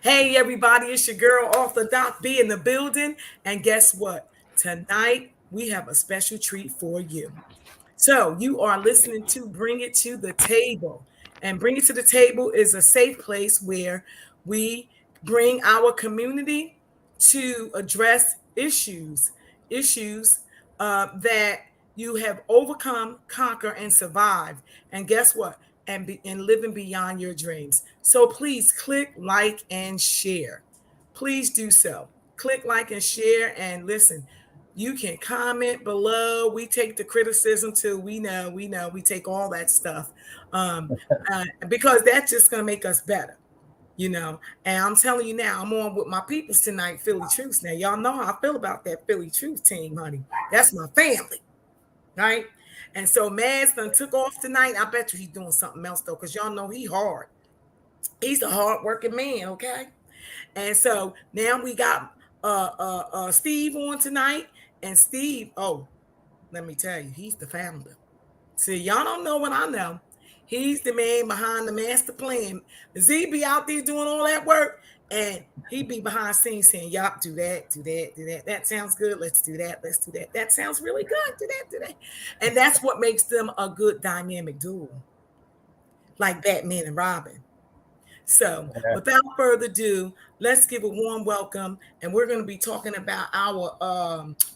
Hey, everybody, it's your girl off the dock B in the building. And guess what? Tonight, we have a special treat for you. So, you are listening to Bring It to the Table. And Bring It to the Table is a safe place where we bring our community to address issues that you have overcome, conquer, and survived. And guess what? And living beyond your dreams. So please click like and share. Please do so. Click like and share and listen. You can comment below. We take the criticism too. We know, we take all that stuff um, because that's just going to make us better. And I'm telling you now, I'm on with my peoples tonight, Philly Truce. Now, y'all know how I feel about that Philly Truce team, honey. That's my family, right? And so Mads done took off tonight. I bet you he's doing something else though, because y'all know he hard. He's a hard working man, okay? And so now we got Steve on tonight. And Steve, oh, let me tell you, he's the founder. See, y'all don't know what I know. He's the man behind the master plan. Z be out there doing all that work, and he be behind scenes saying, "Yup, do that, do that, do that. That sounds good. Let's do that. Let's do that. That sounds really good. Do that, do that." And that's what makes them a good dynamic duo, like Batman and Robin. So, without further ado, let's give a warm welcome, and we're going to be talking about our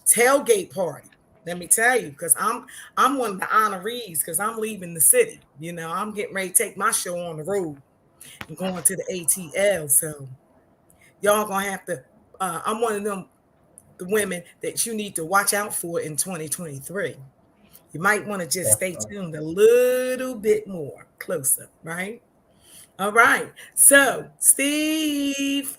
tailgate party. Let me tell you, because I'm one of the honorees because I'm leaving the city. I'm getting ready to take my show on the road and going to the ATL. So y'all gonna have to. I'm one of them the women that you need to watch out for in 2023. You might want to just stay tuned a little bit more closer, right? All right. So, Steve.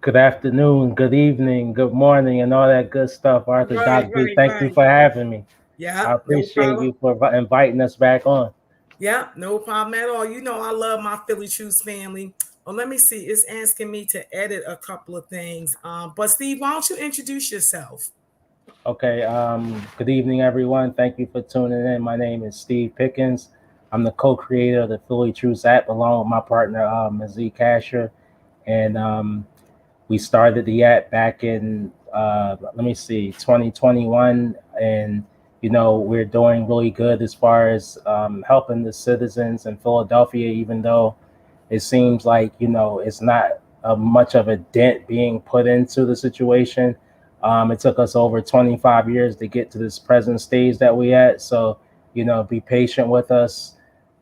Good afternoon, good evening, good morning, and all that good stuff. Arthur Right, Doc B, right, thank you right. for having me. I Yeah, no appreciate problem. you for inviting us back on. Yeah, no problem at all. I love my Philly Truce family. Well, let me see. It's asking me to edit a couple of things. But Steve, why don't you introduce yourself? Okay, good evening, everyone. Thank you for tuning in. My name is Steve Pickens. I'm the co-creator of the Philly Truce app, along with my partner, Z Casher, and we started the app back in let me see 2021, and we're doing really good as far as helping the citizens in Philadelphia, even though it seems like it's not much of a dent being put into the situation. It took us over 25 years to get to this present stage that we at, so be patient with us.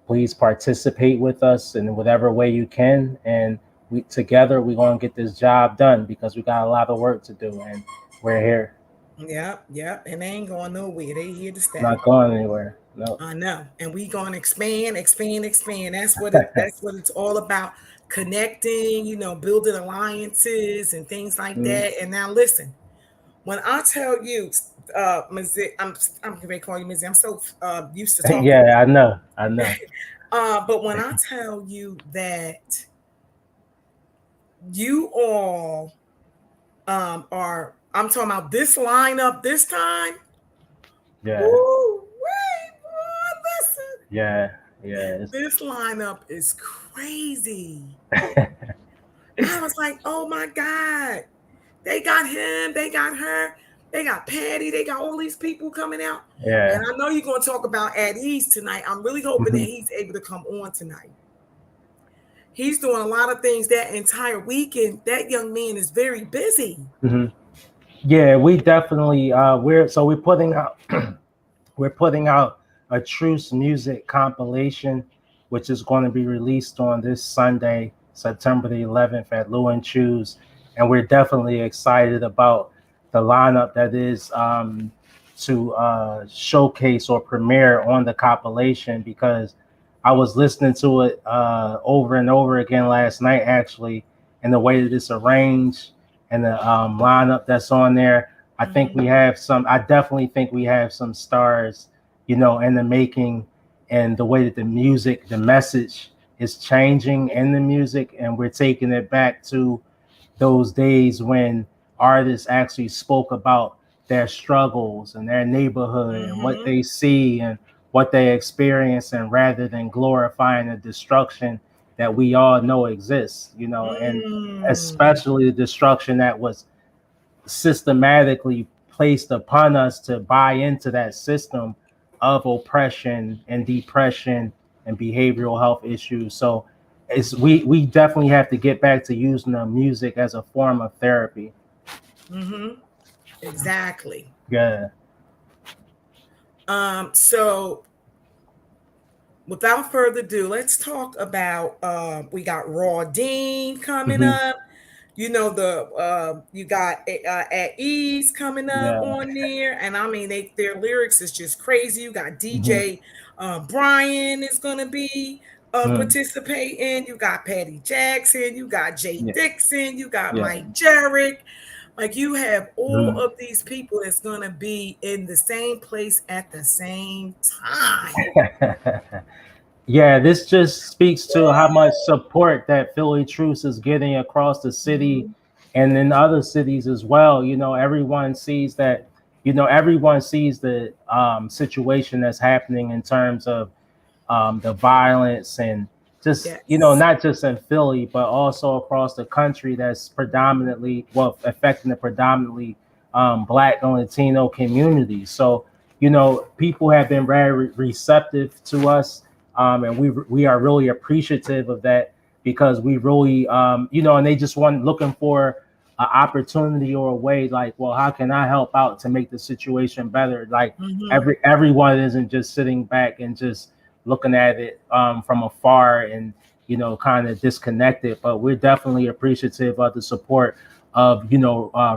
Please participate with us in whatever way you can, and we together we're going to get this job done because we got a lot of work to do, and we're here. Yep, yep. And they ain't going nowhere. They here to stay. Not going anywhere. No. I know. And we gonna expand, expand, expand. That's what it's all about. Connecting, building alliances and things like Mm. that. And now listen, when I tell you, Mizzy, I'm going to call you Mizzy. I'm so used to talking. Yeah, I know. I know. But when I tell you that you all are, I'm talking about this lineup this time. Yeah. Woo, wait, boy, listen. Yeah. Yeah. This lineup is crazy. I was like, oh my God. They got him, they got her, they got Patty, they got all these people coming out. And Yeah. I know you're going to talk about At Ease tonight. I'm really hoping that he's able to come on tonight. He's doing a lot of things that entire weekend. That young man is very busy. Hmm. Yeah, we definitely we're putting out we're putting out a Truce music compilation, which is going to be released on this Sunday, September the 11th at Lou and Choose, and we're definitely excited about the lineup that is to showcase or premiere on the compilation, because I was listening to it over and over again last night, actually, and the way that it's arranged and the lineup that's on there. I think Mhm. we have some. I definitely think we have some stars, in the making, and the way that the music, the message is changing in the music, and we're taking it back to those days when artists actually spoke about their struggles and their neighborhood and what Mhm. they see and what they experience, and rather than glorifying the destruction, that we all know exists, and Mm. especially the destruction that was systematically placed upon us to buy into that system of oppression and depression and behavioral health issues. So we definitely have to get back to using the music as a form of therapy. Mm-hmm. Exactly. Yeah. So without further ado, let's talk about we got Raw Dean coming Hmm. up. You got at ease coming up Yeah. on there, and I mean their lyrics is just crazy. You got Hmm. DJ Brian is gonna be Hmm. participating. You got Patty Jackson, you got Jay Yeah. Dixon, you got Yeah. Mike Jarrick. Like you have all Mhm. of these people that's gonna be in the same place at the same time. Yeah, this just speaks to how much support that Philly Truce is getting across the city Mhm. and in other cities as well. Everyone sees that, everyone sees the situation that's happening in terms of the violence and just Yes. not just in Philly but also across the country that's predominantly well affecting the predominantly Black and Latino communities. So people have been very receptive to us, and we are really appreciative of that because we really and they just want looking for an opportunity or a way like, well, how can I help out to make the situation better? Like Mhm. everyone isn't just sitting back and just looking at it from afar and kind of disconnected, but we're definitely appreciative of the support of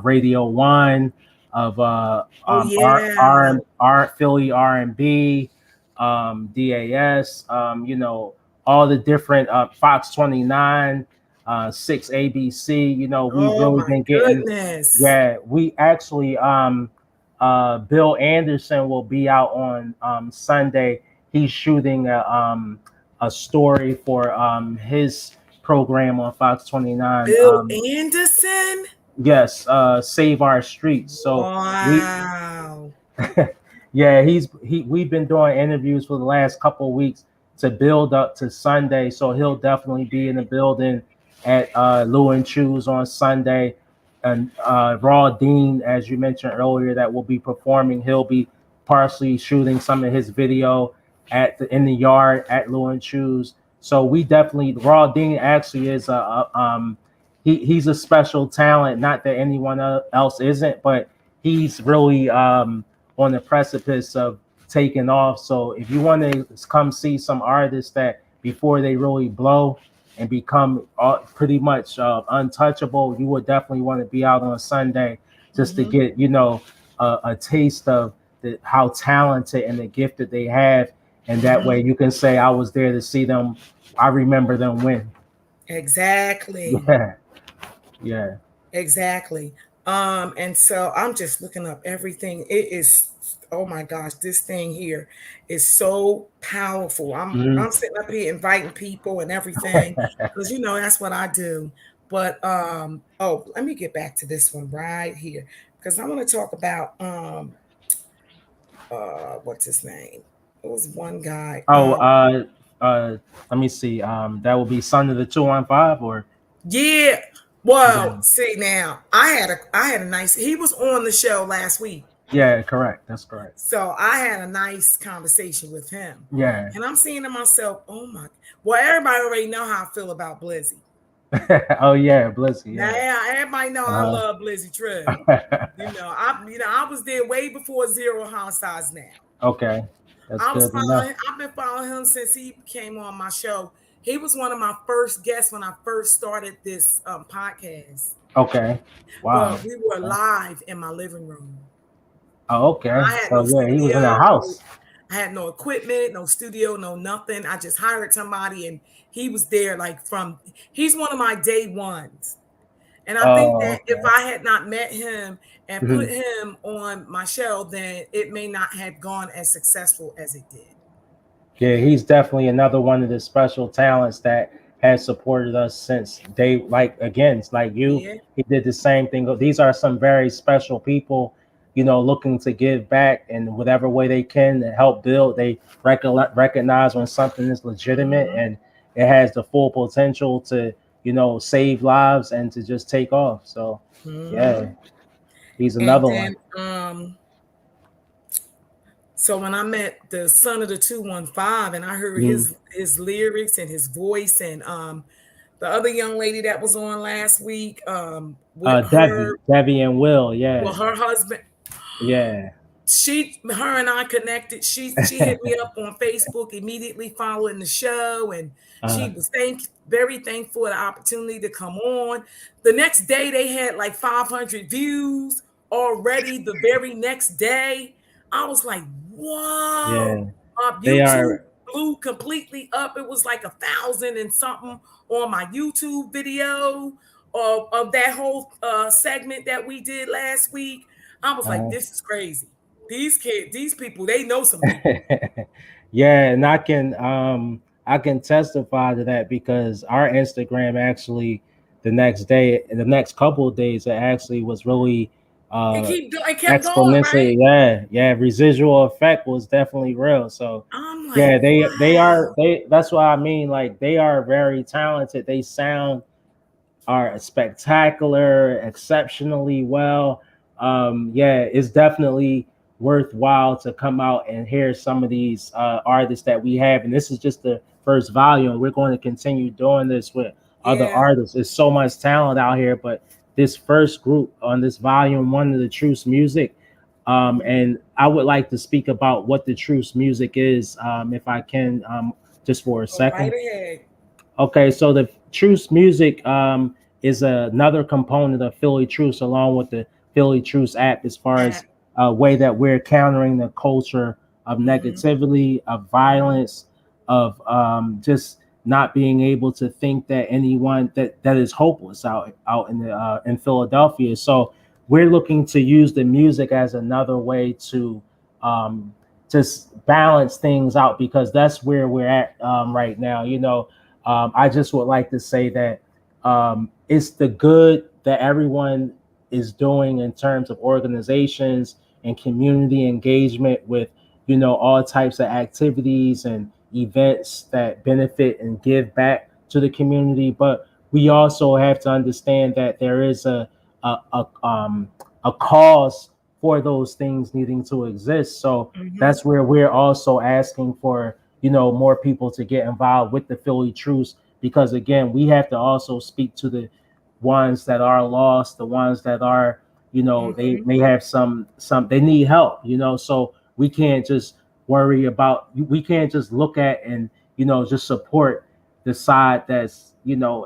Radio One, of Oh R yeah. R R Philly R&B, DAS, all the different Fox 29, 6 ABC. We've Oh really my been getting. goodness. Yeah, we actually Bill Anderson will be out on Sunday. He's shooting a story for his program on Fox 29. Bill Anderson? Yes, Save Our Streets. So we Wow. yeah, we've been doing interviews for the last couple of weeks to build up to Sunday. So he'll definitely be in the building at Lou and Choose on Sunday. And Raw Dean, as you mentioned earlier, that will be performing. He'll be partially shooting some of his video in the yard at Lou and Choose. So we definitely Raw Dean actually is he's a special talent. Not that anyone else isn't, but he's really on the precipice of taking off. So if you want to come see some artists that before they really blow and become pretty much untouchable, you would definitely want to be out on Sunday just to Hmm. get a taste of how talented and the gift that they have, and that way Hmm. you can say I was there to see them. I remember them win. Exactly. Yeah, yeah. Exactly. And so I'm just looking up everything. It is, oh my gosh, this thing here is so powerful. I'm Mhm. sitting up here inviting people and everything because that's what I do. But oh, let me get back to this one right here because I want to talk about what's his name? It was one guy. Oh, let me see. That will be Son of the 215, or Yeah. yeah, Well, see now, I had a nice. He was on the show last week. yeah, correct. That's correct. So I had a nice conversation with him. Yeah. And I'm saying to myself, oh my, well, everybody already know how I feel about Blizzy. Oh yeah, Blissy. Now Yeah. everybody know I Uh love Blizzy True. huh. I was there way before Zero Homicides now. Okay, that's good to know. I've been following him since he came on my show. He was one of my first guests when I first started this podcast. Okay. Wow. But we were Okay. live in my living room. Oh, okay. I had So no yeah, he was in the studio, house. I had no equipment, no studio, no nothing. I just hired somebody and he was there he's one of my day ones. And I think Oh, that if okay. I had not met him and put Mhm. him on my show, then it may not have gone as successful as it did. Yeah, he's definitely another one of the special talents that has supported us since day. Like again, it's like you. Yeah. He did the same thing. These are some very special people, looking to give back in whatever way they can to help build. They recognize when something is legitimate, Hmm. and it has the full potential to, save lives and to just take off. So yeah, Hmm. he's And another one. then so when I met the son of the 215 and I heard Mm. his lyrics and his voice, and the other young lady that was on last week, with Debbie and Will. well, Yeah. her husband, Yeah. her and I connected. She hit me up on Facebook immediately following the show, and she uh, was very thankful for the opportunity to come on. The next day they had like 500 views already. The very next day, I was like, "Whoa!" yeah. They YouTube are. blew completely up. It was like 1,000 and something on my YouTube video of that whole segment that we did last week. I was like, Uh, "This is crazy." These kids, these people, they know some people. yeah, and I can testify to that because our Instagram actually the next day, the next couple of days, it actually was really uh It kept going, right? exponentially. Yeah, residual effect was definitely real. So I'm like, yeah, they are wow. they that's what I mean. Like they are very talented. They sound are spectacular, exceptionally well. Yeah, it's definitely worthwhile to come out and hear some of these artists that we have. And this is just the first volume. We're going to continue doing this with other Yeah. artists. There's so much talent out here, but this first group on this volume one of the Truce Music. Mhm. And I would like to speak about what the Truce Music is, if I can, just for a Go right second. ahead. Okay, so the Truce Music is another component of Philly Truce, along with the Philly Truce app, as far At, as a way that we're countering the culture of mm-hmm, negativity, of mm-hmm, violence, of just not being able to think that anyone that is hopeless out in the in Philadelphia. So we're looking to use the music as another way to um, just balance things out because that's where we're at right now. I just would like to say that it's the good that everyone is doing in terms of organizations and community engagement with, all types of activities and events that benefit and give back to the community. But we also have to understand that there is a cause for those things needing to exist. So mm-hmm, that's where we're also asking for, more people to get involved with the Philly Truce, because again, we have to also speak to the ones that are lost, the ones that are, they mm-hmm. may have they need help, so we can't just we can't just look at and, just support the side that's,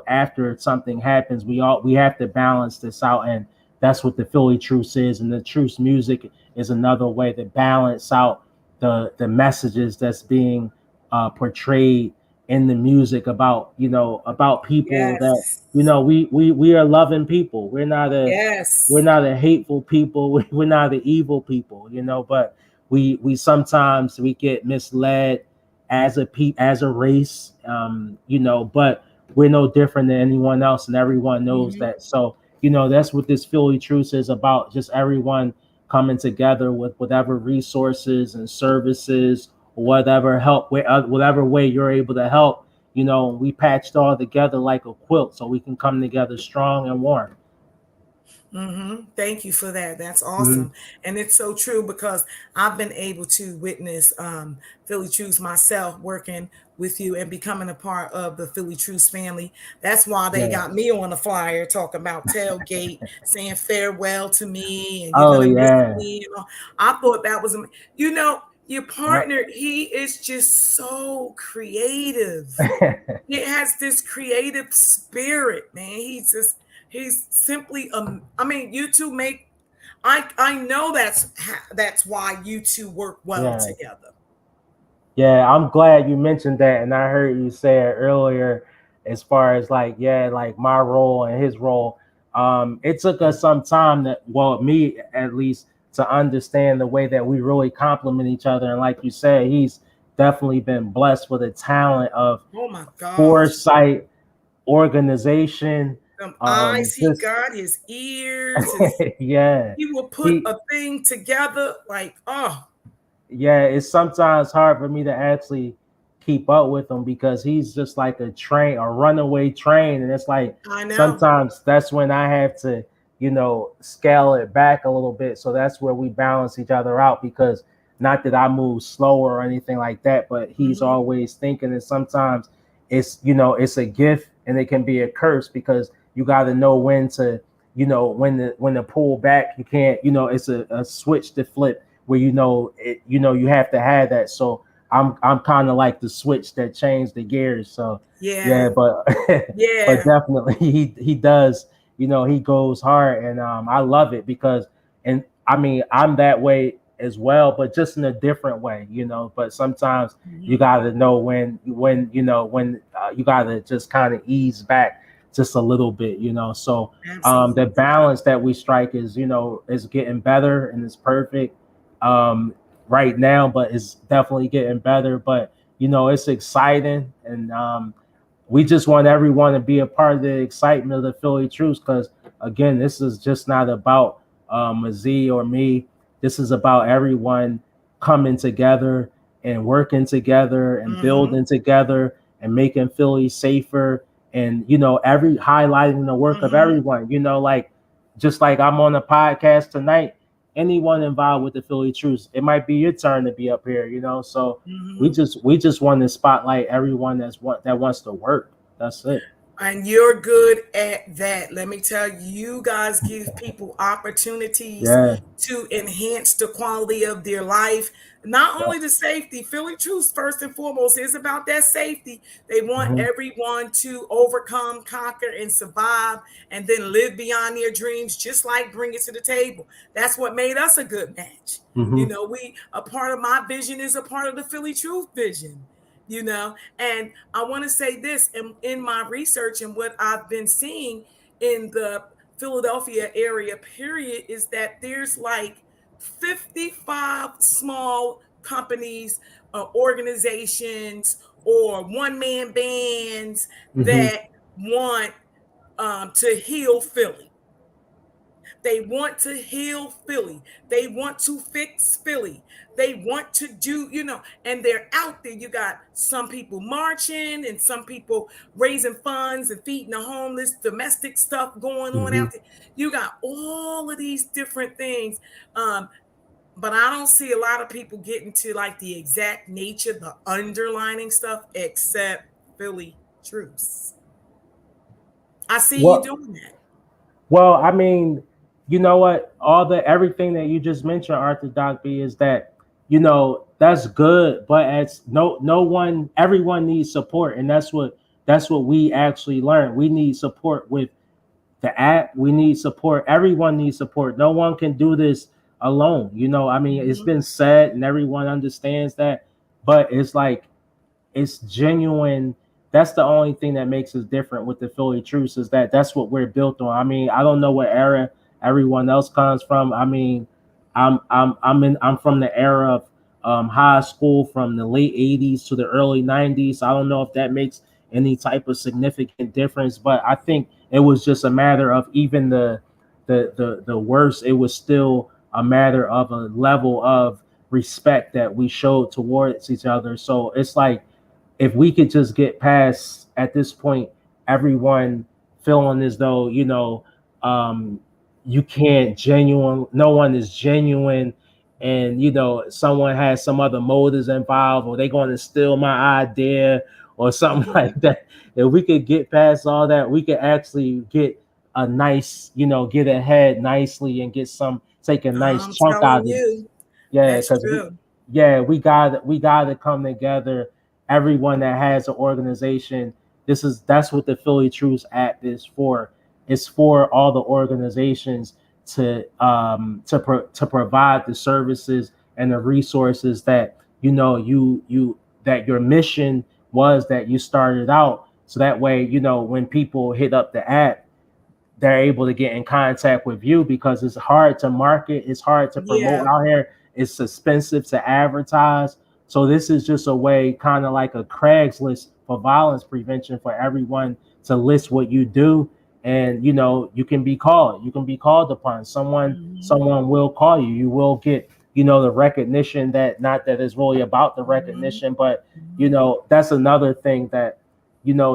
after something happens. We have to balance this out, and that's what the Philly Truce is. And the Truce Music is another way to balance out the messages that's being portrayed in the music about, about people that, Yes. we are loving people. We're Yes. not a hateful people. We're not the evil people, but we sometimes we get misled as a race, but we're no different than anyone else, and everyone knows Mm-hmm, that. So that's what this Philly Truce is about, just everyone coming together with whatever resources and services, whatever help, whatever way you're able to help. We patched all together like a quilt so we can come together strong and warm. mm-hmm. Thank you for that. That's Mhm. awesome. And it's so true because I've been able to witness Philly Truce myself working with you and becoming a part of the Philly Truce family. That's why they Yeah. got me on the flyer talking about tailgate, saying farewell to me, and you're Oh gonna miss yeah. me. I thought that was, you know, your Yep. partner. He is just so creative. He has this creative spirit, man. He's simply I mean, you two make I know that's why you two work well yeah. together. Yeah, I'm glad you mentioned that, and I heard you say it earlier, as far as like, yeah, like my role and his role. It took us some time that, well, me at least, to understand the way that we really complement each other. And like you said, he's definitely been blessed with a talent of Oh my gosh. foresight, organization, Eyes he just got, his ears, his yeah, he will put he a thing together like, oh, yeah, it's sometimes hard for me to actually keep up with him because he's just like a runaway train, and it's like I know. sometimes that's when I have to, scale it back a little bit. So that's where we balance each other out because not that I move slower or anything like that, but he's Hmm. always thinking, and sometimes it's a gift and it can be a curse because you got to know when to, when to pull back. You can't, it's a switch to flip where you have to have that. So I'm kind of like the switch that changed the gears. So Yeah. yeah, but but Yeah. definitely he does. He goes hard, and I love it because, and I mean, I'm that way as well, but just in a different way. But sometimes you Hmm. got to know when you got to just kind of ease back just a little bit. So the Absolutely. balance that we strike is getting better and it's perfect um, right now, but it's definitely getting better. But it's exciting, and we just want everyone to be a part of the excitement of the Philly Truce because, again, this is just not about a Z or me. This is about everyone coming together and working together and Hmm. building together and making Philly safer and every highlighting the work of Hmm. everyone. Like just like I'm on a podcast tonight. Anyone involved with the Philly Truce, it might be your turn to be up here. So we Hmm. just want to spotlight everyone that wants to work. That's it. And you're good at that. Let me tell you, you guys give people opportunities Yeah. to enhance the quality of their life. Not Yeah. only the safety, Philly Truth, first and foremost, is about that safety. They want Hmm. everyone to overcome, conquer, and survive, and then live beyond their dreams, just like bring it to the table. That's what made us a good match. Hmm. A part of my vision is a part of the Philly Truth vision. And I want to say this in my research and what I've been seeing in the Philadelphia area, period, is that there's like 55 small companies, organizations, or one man bands Hmm. that want to heal Philly. They want to heal Philly. They want to fix Philly. They want to do, and they're out there. You got some people marching and some people raising funds and feeding the homeless, domestic stuff going on Hmm. out there. You got all of these different things. Um, but I don't see a lot of people getting to like the exact nature, the underlining stuff, except Philly Truce. I see you Well, doing that. well, I mean, you know what? All the everything that you just mentioned, Arthur Doc B, is that that's good, but as no one, everyone needs support, and that's what we actually learned. We need support with the app. We need support. Everyone needs support. No one can do this alone. I mean, it's Mhm. been said, and everyone understands that, but it's like it's genuine. That's the only thing that makes us different with the Philly Truce is that that's what we're built on. I mean, I don't know what era everyone else comes from. I mean, I'm from the era of high school from the late '80s to the early '90s. I don't know if that makes any type of significant difference, but I think it was just a matter of even the worst. It was still a matter of a level of respect that we showed towards each other. So it's like if we could just get past at this point everyone feeling as though um, you can't genuine no one is genuine and someone has some other motives involved or they going to steal my idea or something like Mhm. that. If we could get past all that we could actually get a nice get ahead nicely and get some take a nice I'm chunk out telling of you, yeah, that's because true. we got to come together. Everyone that has an organization, that's what the Philly Truce app is for. It's for all the organizations to provide the services and the resources that you that your mission was that you started out. So that way, when people hit up the app, they're able to get in contact with you because it's hard to market, it's hard to promote Yeah. out here, it's expensive to advertise. So this is just a way, kind of like a Craigslist for violence prevention for everyone to list what you do, and you can be called upon. Someone Mhm. someone will call you. You will get the recognition, that not that it's really about the Mhm. recognition, but Mhm. that's another thing that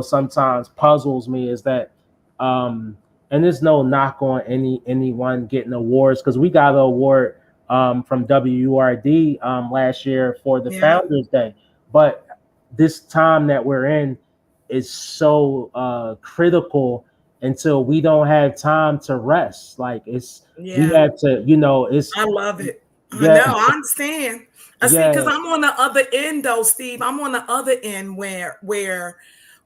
sometimes puzzles me, is that and there's no knock on anyone getting awards, because we got an award from WURD last year for the Yeah, Founders Day, but this time that we're in is so critical, until we don't have time to rest. Like, we yeah. have to, it's I love it. I know. yeah, I understand. I see, because yeah, I'm on the other end, though, Steve. I'm on the other end where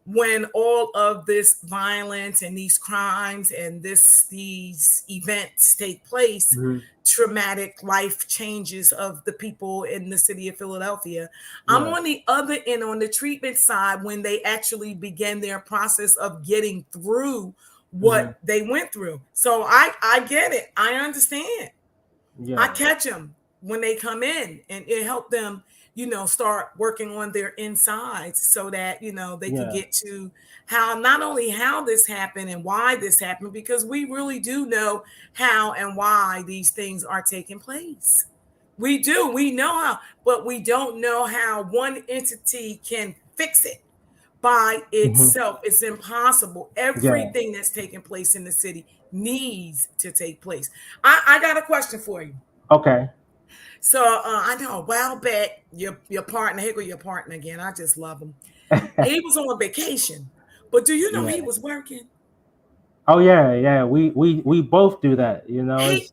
when all of this violence and these crimes and these events take place, mhm, traumatic life changes of the people in the city of Philadelphia. I'm yeah, on the other end, on the treatment side, when they actually begin their process of getting through mhm, what they went through. So I get it. I understand. I yeah, catch them when they come in, and it helped them, start working on their insides so that, they can yeah, get to how, not only how this happened and why this happened, because we really do know how and why these things are taking place. We do. We know how, but we don't know how one entity can fix it by mhm, itself. It's impossible. yeah. Everything that's taking place in the city needs to take place. I got a question for you. Okay. So I know a while back, your partner, here go your partner again. I just love him. He was on vacation, but do you know he Yeah. was working? Oh yeah, yeah. We both do that. He It's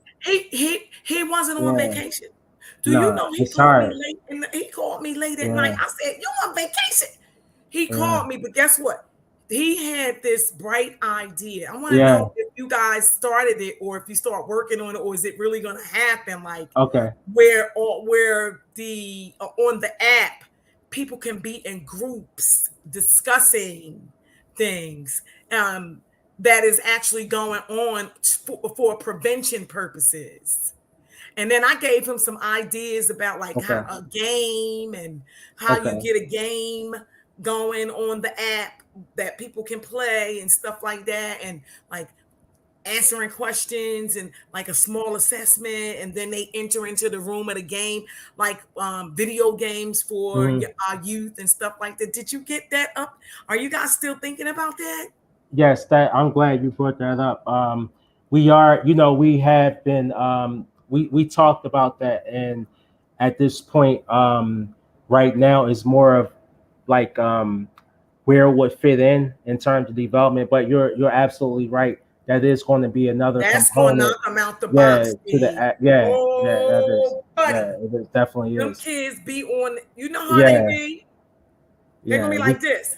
he wasn't on yeah. vacation. Do you No, know he it's called me hard. late? And he called me late at night. Yeah, I said, "You on vacation?" He yeah, called me, but guess what? He had this bright idea. I want to yeah. know if you guys started it, or if you start working on it, or is it really going to happen? Like Okay. where the on the app, people can be in groups discussing things um, that is actually going on for prevention purposes. And then I gave him some ideas about like how Okay. a game and how you Okay. get a game going on the app that people can play and stuff like that, and like answering questions and like a small assessment, and then they enter into the room of the game, like video games for Mhm. our youth and stuff like that. Did you get that up? Are you guys still thinking about that? Yes, that I'm glad you brought that up. We are, we have been, we talked about that, and at this point, right now is more of like where it would fit in terms of development. But you're absolutely right. That is going to be another That's gonna component. knock them out the Yeah, box, to the Steve. yeah, yeah, that is, Oh, buddy, yeah, it is, definitely them is. kids be on. You know how they Yeah, be. They're gonna yeah. be like this.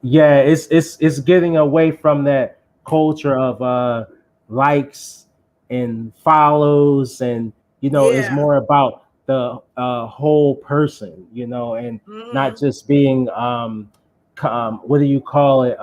Yeah, it's getting away from that culture of likes and follows, and it's Yeah. more about the whole person, and not Hmm. just being what do you call it,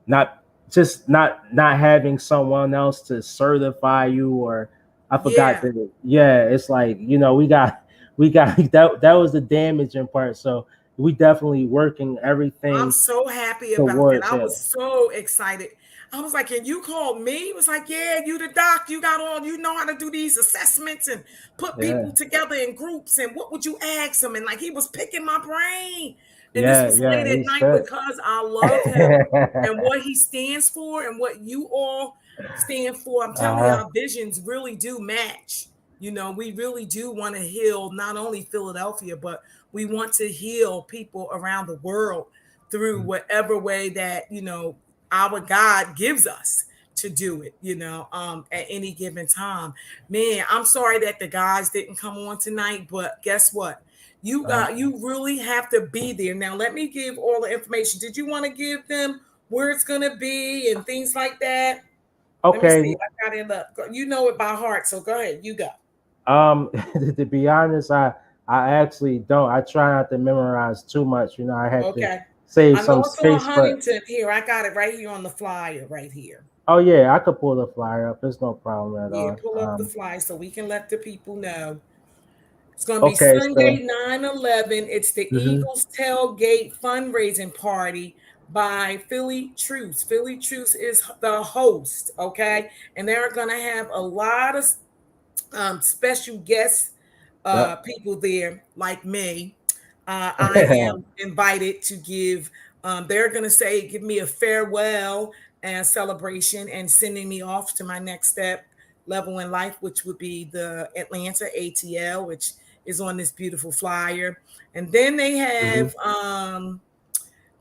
not just not having someone else to certify you, or I forgot Yeah. that. Yeah, it's like, we got that was the damaging part. So we definitely working I'm everything so happy about that. towards I it. was so excited. I was like, and you called me? He was like, yeah, you the doc. You got all, you know how to do these assessments and put Yeah, people together in groups. And what would you ask him? And like, he was picking my brain. And this yeah, was yeah. late at He's night good. because I love him and what he stands for and what you all stand for. I'm telling you, Uh-huh. our visions really do match. We really do want to heal not only Philadelphia, but we want to heal people around the world through whatever way that our God gives us to do it, at any given time. Man, I'm sorry that the guys didn't come on tonight, but guess what? Uh-huh. You really have to be there. Now let me give all the information. Did you want to give them where it's gonna be and things like that? Let me Okay. see. I got it up. You know it by heart, so go ahead. You go. To be honest, I actually don't. I try not to memorize too much. I had to Okay. save I know some it's on space, but Huntington here. I got it right here on the flyer right here. oh yeah, I could pull the flyer up. It's no problem at Yeah, all. pull up the flyer so we can let the people know. It's going to be Okay, so Sunday, 9/11. It's the hmm Eagles Tailgate Fundraising Party by Philly Truce. Philly Truce is the host, okay? And they're going to have a lot of special guest Yep. people there like me. I am invited to give, they're going to say, give me a farewell and celebration and sending me off to my next step level in life, which would be the Atlanta ATL, which is on this beautiful flyer. And then they Mhm. have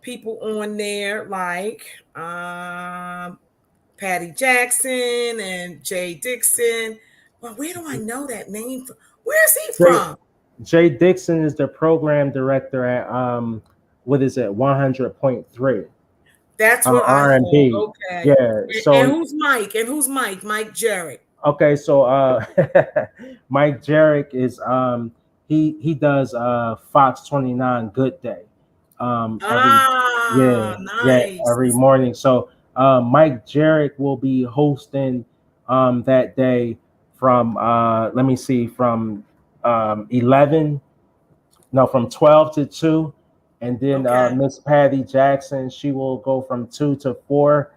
people on there like Patty Jackson and Jay Dixon. Well, where do I know that name from? Where's he Jay, from? Jay Dixon is the program director at what is it, 100.3 That's what I thought. R&B. Okay. Yeah. And So who's Mike? And who's Mike? Mike Jarrett. okay, so Mike Jarek is he does Fox 29 Good Day every Ah, yeah every nice. morning. So Mike Jarek will be hosting that day from let me see, from 11, no, from 12 to 2. And then Okay. Miss Patty Jackson, she will go from 2 to 4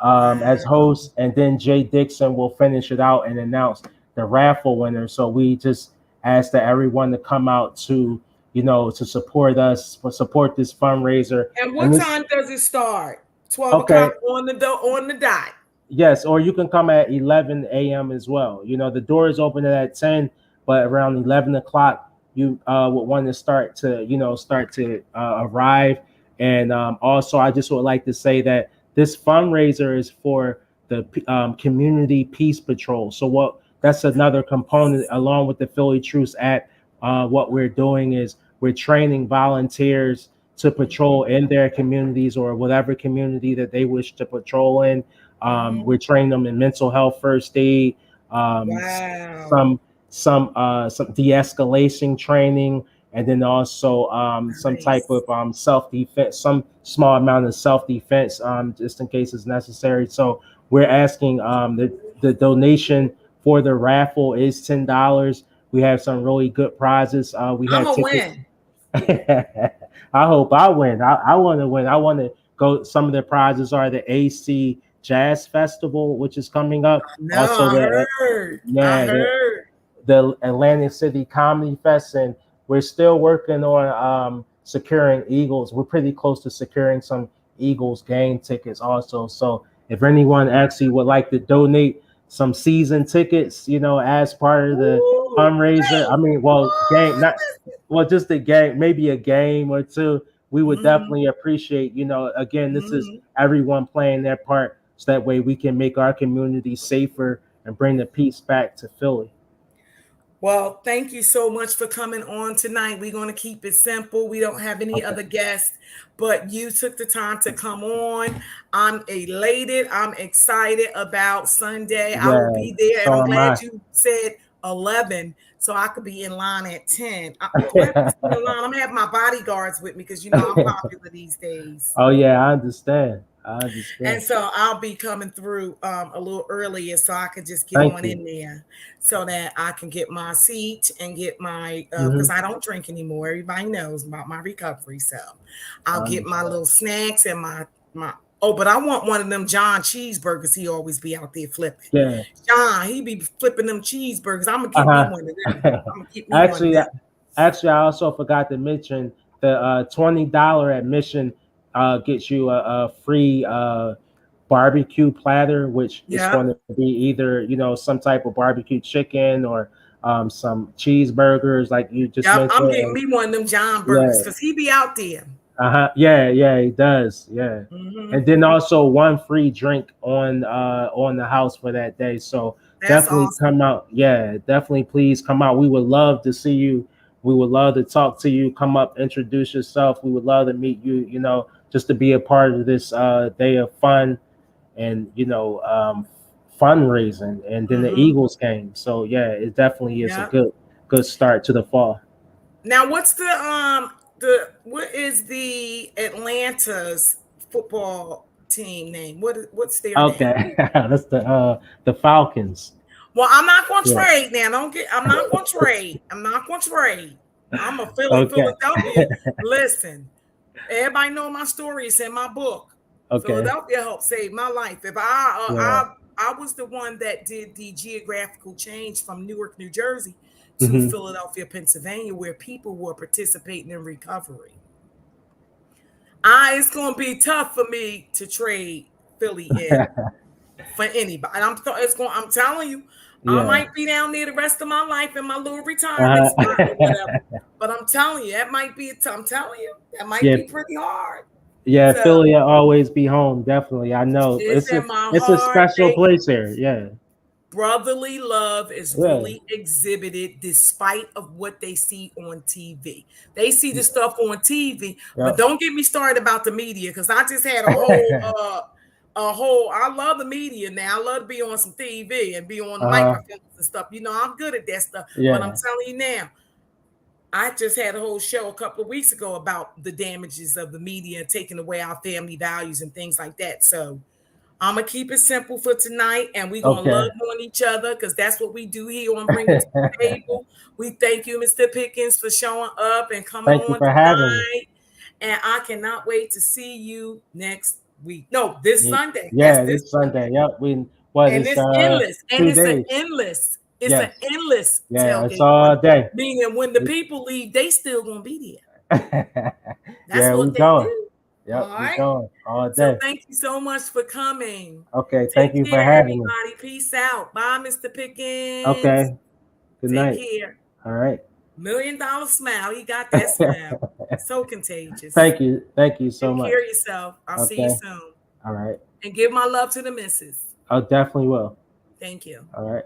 as Wow. host. And then Jay Dixon will finish it out and announce the raffle winner. So we just ask that everyone to come out to, to support us, support this fundraiser. And And what this, time does it start? 12 okay, o'clock on the dot. yes, or you can come at 11 a.m. as well. The door is open at 10, but around 11 o'clock, you would want to start to arrive. And also, I just would like to say that this fundraiser is for the Community Peace Patrol. So what? That's another component, along with the Philly Truce Act. What we're doing is we're training volunteers to patrol in their communities or whatever community that they wish to patrol in. Mm-hmm. We're training them in mental health first aid, Wow. some de-escalation training, and then also some type Nice. of self defense, some small amount of self defense, just in case it's necessary. So we're asking the donation for the raffle is $10. We have some really good prizes. We I'm had a tickets. win. I hope I win. I want to win. I want to go. Some of the prizes are the AC Jazz Festival, which is coming up. No, Also, I the heard. I yeah, heard. the Atlantic City Comedy Fest, and we're still working on securing Eagles. We're pretty close to securing some Eagles game tickets also. So if anyone actually would like to donate some season tickets, as part of the Ooh, fundraiser, I wait. mean, well, game not well, just a game, maybe a game or two. We would Mm-hmm. definitely appreciate. Again, this is Mm-hmm. everyone playing their part, so that way we can make our community safer and bring the peace back to Philly. Well, thank you so much for coming on tonight. We're going to keep it simple. We don't have any Okay. other guests, but you took the time to come on. I'm elated. I'm excited about Sunday. I will Yeah, be there, and I'm so am glad I. you said 11 so I could be in line at 10. Do I have to stand in line? I'm going to have my bodyguards with me because I'm popular these days. Oh yeah, I understand. I And understand. so I'll be coming through a little earlier so I could just get Thank on you. in there so that I can get my seat and get my, Hmm. because I don't drink anymore. Everybody knows about my recovery. So I'll I get my understand. little snacks and my, oh, but I want one of them John cheeseburgers. He always be out there flipping. Yeah. John, he be flipping them cheeseburgers. I'm going to get me Uh one of them. huh. I'm going to get me one of actually, them. actually, I also forgot to mention the $20 admission gets you a free barbecue platter, which is Yep. going to be either some type of barbecue chicken or some cheeseburgers, like you just Yep. I'm getting mentioned. me one of them John burgers Yeah. because he be out there. Uh-huh. Yeah, yeah, he does. Yeah. Hmm. And then also one free drink on the house for that day. So That's definitely awesome. come out. Yeah, definitely please come out. We would love to see you. We would love to talk to you. Come up, introduce yourself. We would love to meet you, just to be a part of this day of fun and fundraising, and then the Hmm. Eagles game. So yeah, it definitely is a Yep. good start to the fall. Now, what's what is the Atlanta's football team name? What's their name? Okay. That's the Falcons. Well, I'm not going to Yeah. trade now. Don't get. I'm not going to trade. I'm not going to trade. I'm a Okay. Philadelphia. Listen, everybody know my story. It's in my book. Okay. Philadelphia helped save my life. If Yeah. I was the one that did the geographical change from Newark, New Jersey to Hmm. Philadelphia, Pennsylvania, where people were participating in recovery. It's gonna be tough for me to trade Philly in for anybody. And I'm telling you, I Yeah. might be down there the rest of my life in my little retirement spot or whatever. Uh-huh. But I'm telling you, that might be I'm telling you, that might Yeah, be pretty hard. yeah. So Philly will always be home. Definitely, I know. it's in my It's a heart. special place here. Yeah, Brotherly love is yeah, really exhibited despite of what they see on TV. They see the stuff on TV, but yeah. don't get me started about the media because I just had a whole I love the media now. I love to be on some TV and be on the Uh-huh. microphones and stuff. You know, I'm good at that stuff. But I'm Yeah. telling you now, I just had a whole show a couple of weeks ago about the damages of the media taking away our family values and things like that. So I'm gonna keep it simple for tonight, and we're gonna love Okay. on each other because that's what we do here on Bring It to the Table. We thank you, Mr. Pickens, for showing up and coming Thank you on for having me. tonight. And I cannot wait to see you next week. No, this Sunday. That's Yeah, this this Sunday. Sunday. Yep. We what And is it's endless. And 2 days. it's an Yes. endless Yeah, it's tailgate party. all day. Meaning when the people leave, they still gonna be there. That's Yeah, we what they going. do. All Yep, we right. going all So day. thank you so much for coming. Okay, Take thank you for care, having me. everybody. Peace out. Bye, Mr. Pickens. Okay, good Take night. care. All right. $1 million smile. He got that smile. So contagious. Thank you so Take much. care of yourself. I'll see you Okay, soon. all right. And give my love to the missus. I definitely will. Thank you. All right.